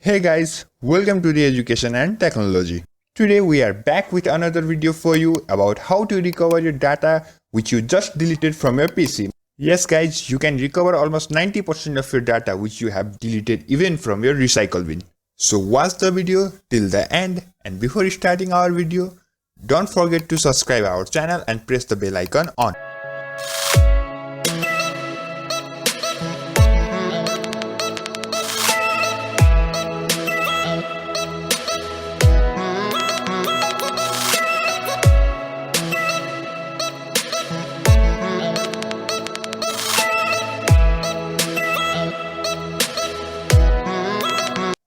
Hey guys, welcome to the Education and Technology. Today we are back with another video for you about how to recover your data which you just deleted from your PC. Yes guys, you can recover almost 90% of your data which you have deleted even from your recycle bin. So watch the video till the end, and before starting our video, don't forget to subscribe our channel and press the bell icon on.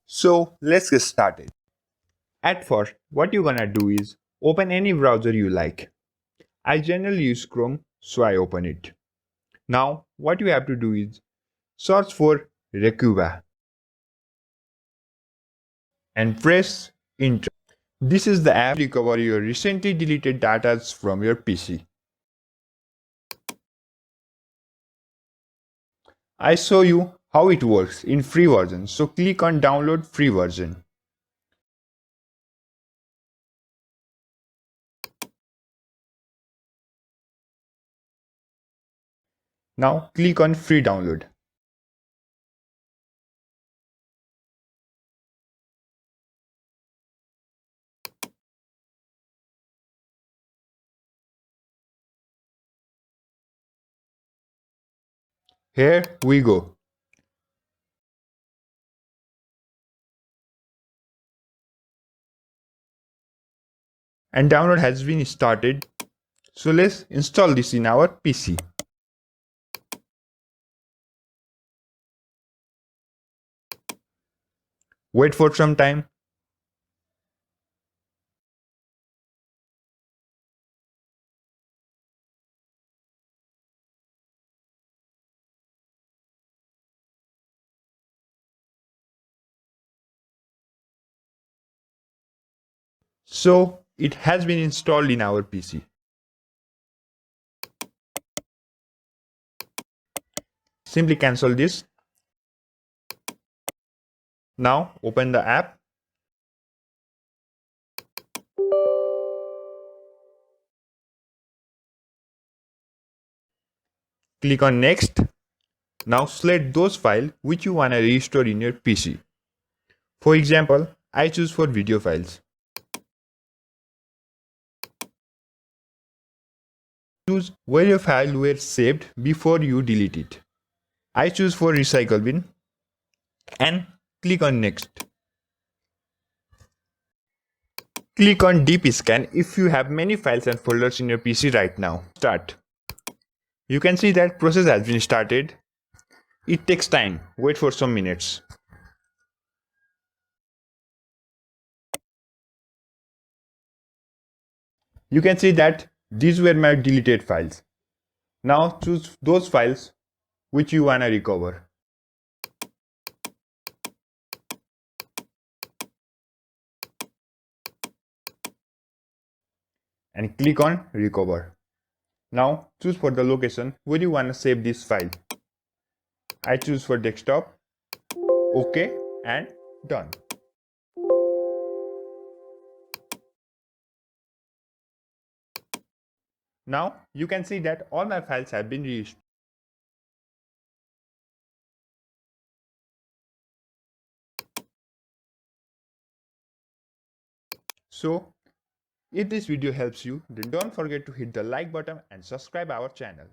So let's get started. At first, what you're gonna do is open any browser you like. I generally use Chrome, so I open it. Now, what you have to do is search for Recuva and press Enter. This is the app to recover your recently deleted data from your PC. I show you how it works in free version, so click on download free version. Now click on free download. Here we go. And download has been started. So let's install this in our PC. Wait for some time. So it has been installed in our PC. Simply cancel this. Now open the app. Click on next. Now select those files which you want to restore in your PC. For example, I choose for video files. Choose where your file were saved before you delete it. I choose for recycle bin and click on next. Click on deep scan if you have many files and folders in your PC right now. Start. You can see that process has been started. It takes time. Wait for some minutes. You can see that these were my deleted files. Now choose those files which you wanna recover. And click on recover. Now choose for the location where you wanna save this file. I choose for desktop. OK and done. Now you can see that all my files have been reached. So if this video helps you, then don't forget to hit the like button and subscribe our channel.